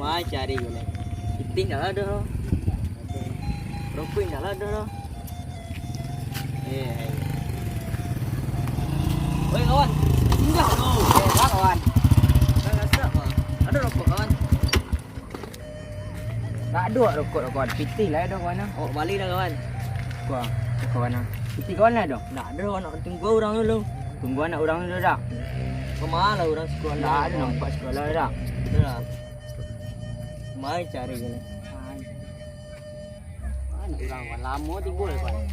Mai cari gue nih. Itik dah ada loh. Rokok dah ada loh. Oi kawan. Enggak loh. Enggak kawan. Enggak apa. Ada rokok kawan. Tak ada rokok kawan. Pitih lah ada kawan. Oh balik dah kawan. Kawan. Kawan. Pitih kawan lah dong. Tak ada nak tunggu orang dulu. Tunggu anak orang dulu dah. Kemana orang sekolah? Tak ada nampak sekolah dah. Dah. Mai cari gue nih. Anak orang lama timbul kawan.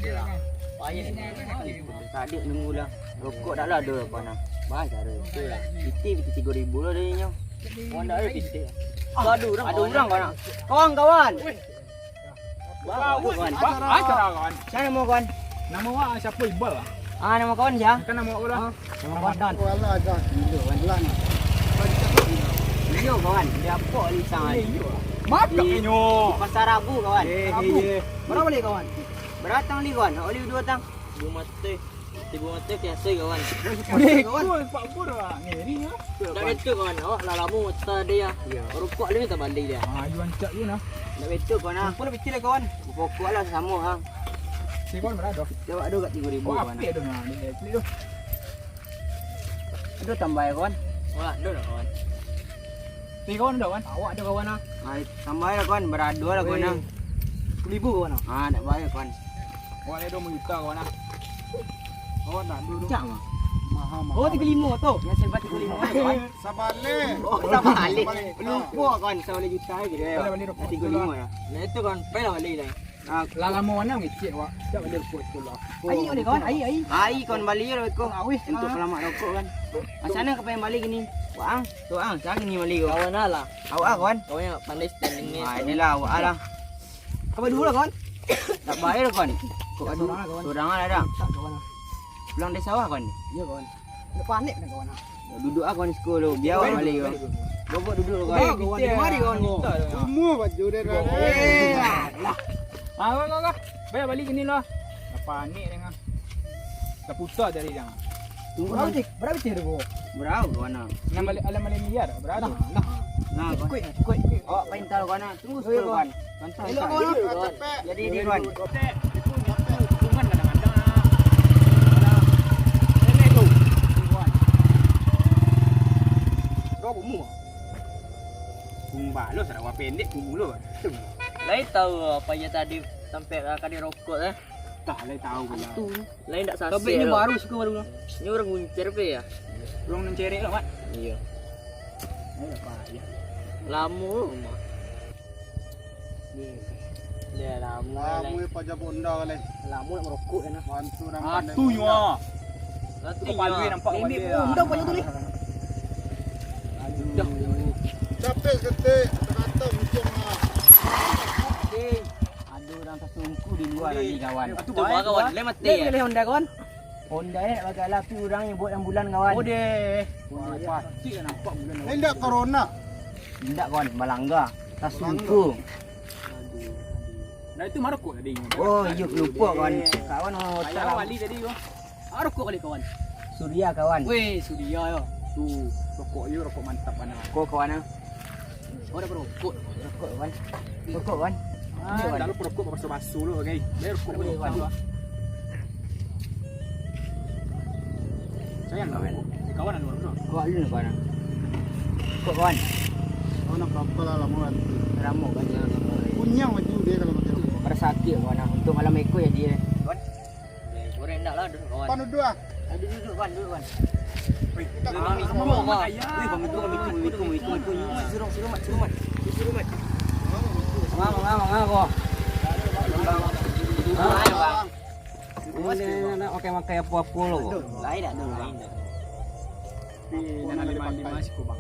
Payah. Tadi nunggu lah. Rokok dah lah ada kawan. Bah cara. Pitih 3,000 lah dia. Kawan dah ada titik. Ada orang. Ada orang kawan. Kawan. Kawan. Acara kawan. Siapa nama kawan? Nama awak siapa Iqbal lah? Nama kawan siapa? Kan nama awak lah. Nama kawan Dan. Video kawan. Dia apa lisan? Makan nyo. Pasar Rabu kawan. Berapa balik kawan? Beratang li kawan. Oli 2 tang. Ibu mati biasa kawan. Kawan Pak Pur lah. Ngeri ya. Dah betul kawan. Awak lah lama mata dia. Rokok dia minta balik dia. Juan cak je nah. Nak betul kawan ah. Pun lebih lah kawan. Pokok lah sama ha. Si kawan berada. Jawab ada kat 3,000 Oh kawan. apa tu nah. Dia klik tu. Ada tambah kawan. Wah, ada dah kawan. Si kawan ada kawan. Awak ada kawan ah. Tambah lah kawan. Berada lah kawan ah. 10,000 kawan ah. Nak bayar kawan. Awak ada 2 juta kawan ah. Awak tak dulu. Cak mah. Mahal. Oh 35 tu. Yang sebab 35 kawan. Sabalik. Oh sama balik. Lupa kawan. Saya boleh juta lagi dia. Boleh balik rokok. 35 ya. Nah itu kawan, baiklah balik dah. Lah lama mana ngecek awak. Tak boleh rokok tu lah. Ai boleh kawan, ai. Ai kawan balik je rokok. Untuk selamat rokok kan. Macam mana kau pengen balik gini? Wang, tu ang, jangan ni balik kau. Kawan lah. Awak kawan. Kawan yang pandai standing ni. Inilah awak lah. Apa dulu lah kawan? Tak bayar kawan. Kau ada orang kawan. Orang lah dah. Tak kawan. Pulang dari sawah kawan. Ya kawan. Nak panik dah kawan. Duduk lah kawan sekolah tu. Biar awak balik kawan. Bobok duduk lah kawan. Kawan Di mari kawan. Semua baju dia dah. Lah. Kau. Bayar balik gini lah. Nak panik dengan. Tak putar dari dia. Tunggu Berapa lah. cik? Berapa cik dia bawa? Berapa kawan lah? Nak balik alam balik miliar. Berapa? Nah. Nah kawan. Kuit. Awak pengen tahu kawan lah. Tunggu sekolah kawan. Contoh Elok kawan. Jadi dia kawan. Tungguan kadang-kadang. Nenek tu. Tungguan. Kau bumu. Bumu balos ada apa pendek bumu lo. Lain tahu apa yang tadi sampai kali rokok eh. Tak lah tahu pula. Tu. Lain tak sasih. Tapi ni baru suka baru. Ni orang guncer pe ya. Orang nak cerek lah mat. Iya. Ayo apa ya. Lama rumah. Dia lama. Lama pajak bonda kali. Lama nak merokok kan. Bantu orang Atu yo. Nanti Kepala dia nampak Ini dia. undang banyak tu ni. Dah. Capek ketik, kata muncung lah. Ada orang tersungku di luar lagi kawan. Tu bawa kawan. Lain mati. Pilih Honda kawan. Honda ni nak pakai laki orang yang buat yang bulan kawan. Oh deh. Pasti dah nampak bulan Ini tak corona. Tidak kawan, Malangga. Tersungku. Dah itu marokok tadi. Oh, yuk lupa kawan. Kawan orang hotel. Ayah wali tadi tu. Marokok kali kawan. Suria kawan. Weh, sudia yo. Tu rokok you rokok mantap mana. Kau kawan ah. Oh dah merokok. Rokok kawan. Rokok kawan. Dah lu rokok basuh-basuh lu okey. Biar rokok boleh kawan. Sayang kawan. Kawan anu tu. Kau dulu kawan. Rokok kawan. Kau nak berapa lah lama kan? Ramu kan. Punyang baju dia kalau macam tu. Pada sakit kawan. Untuk malam ekor ya dia. Kawan. Goreng nak lah kawan. Pan duduk ah. Ada duduk kawan, duduk kawan. Kami semua mah. Weh, kami tu. Suruh mat. Mangga kau. Ayo bang. Ini nak pakai apa-apa lo. Lain tak dulu bang. Jangan ada masih ku bang.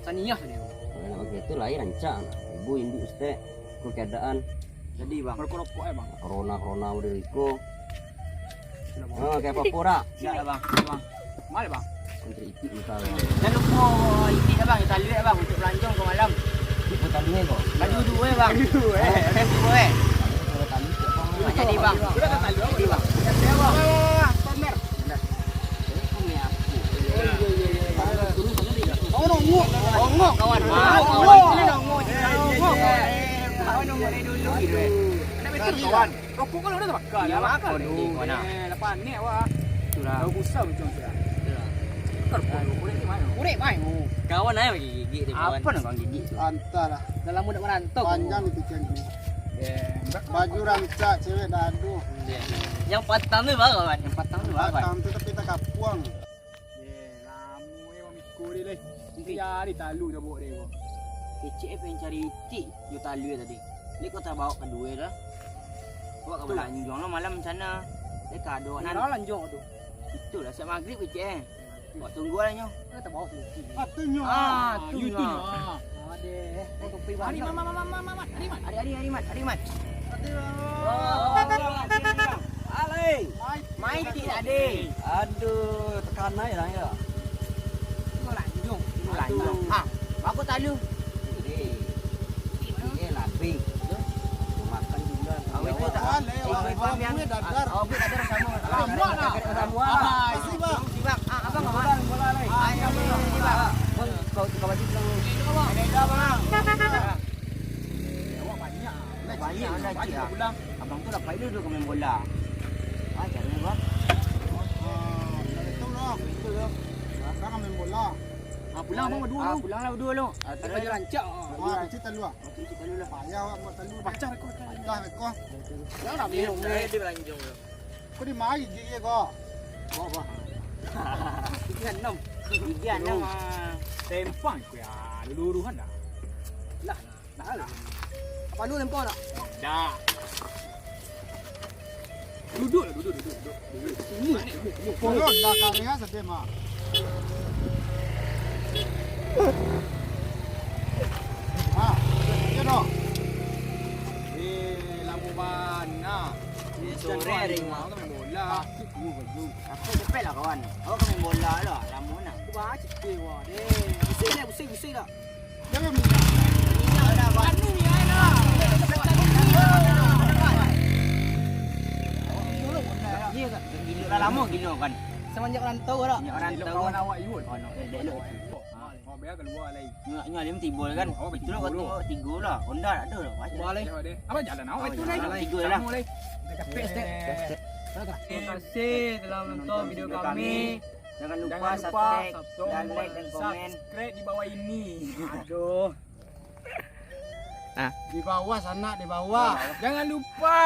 Saniyah ni. Nah, begitu lah ya rancang. Ibu induk ustek ku keadaan Jadi bang. Rokok bang. corona udah iko. Oh, kayak apa pura? Tak lah bang. Bang. Mari bang. Menteri itu misalnya. Jangan lupa itik dah bang. Tali dah bang untuk pelancong ke malam. Ibu tadi nih kok. Baju dua bang. Ada dua Kalau tadi siapa? Tak jadi bang. Sudah tak tali Jadi bang. Pamer. Oh, nongok kawan. Nongok. mulai dulu gitu. Nak betul kawan. Rokok kalau dah terbakar. Ya, makan dulu, kawan. Lepas ni awak. Itulah. Tahu gusau macam tu. Boleh ni mana? Urek mai. Kawan aja bagi gigit dia kawan. Apa nak kau gigit? Antara lah. Dalam muda merantau. Panjang itu ceng ni. Yeah. Baju rancak cewek dadu. Yang patang tu baru kawan. Yang patang tu apa? Batang tu tapi tak kapuang. Lama memang mikir dia leh. Jadi talu dah bawa dia. Kecik pengen cari tik you talu tadi. Ni kau tak bawa kedua dah. Bawa ke belanjong lah malam macam mana? Dia kado nak. Nara lanjong tu. Itulah siap maghrib kecik Bawa tunggu lah nyo. Kita bawa tu. Atunya. Tu nyo. Ada. Kau pergi mana? Hari mat. Alai. Mai tik ade. Aduh, tekan naik lah ya. Kau lanjong. Aku talu. Ini laping. Makan juga. Awak tu tak. Awak paham yang dadar. awak dadar sama. Ramuan lah. Ah, isi bang. Sibak. Abang kau makan bola lai. Ayo sibak. Kau baju bilang. Ada bang. Awak banyak. Banyak dah cik ah. Pulang. Abang tu dah pilot dulu ke main bola. Caranya bang. Itu loh. Sekarang main bola. Pulang abang berdua lu. Pulang lah berdua lu. Ada baju rancak. Ah, kecil talu ah. Okey, kita dulu lah. Payah awak buat talu. Pacar kau. Payah kau. Jangan nak minum ni. Dia belanjong tu. Kau di mai gigi kau. Bawa. Kita enam. Gigi anak mah. Tempang kau ya. Luluruhan dah. Lah. Dah lah. Apa lu lempar tak? Dah. Duduk. Pokok dah karya sedih mah. Ah, ya doh. Lampu mana? Sore hari ni. Mau main bola. Aku cepet lah kawan. Awak kan main bola lah. Lama nak. Aku baca sikit wah. Pusing dah. Jangan minyak. Minyak dah kawan. Anu ni ai dah. Dia tak gila dah lama gila kan. Semenjak rantau dah. Minyak orang tahu. Kawan awak ikut. Oh no, elok. Awak biar keluar lagi. Minyak dia timbul kan. Oh, Itu lah kau timbul. tengok tiga lah. Honda tak ada lah. Baca. Boleh. Apa jalan awak itu jalan lagi? tiga lah. Capek step. Terima kasih telah menonton video kami. Jangan lupa Jangan lupa subscribe dan like dan komen. Subscribe di bawah ini. Aduh. Di bawah sana, di bawah. Jangan lupa.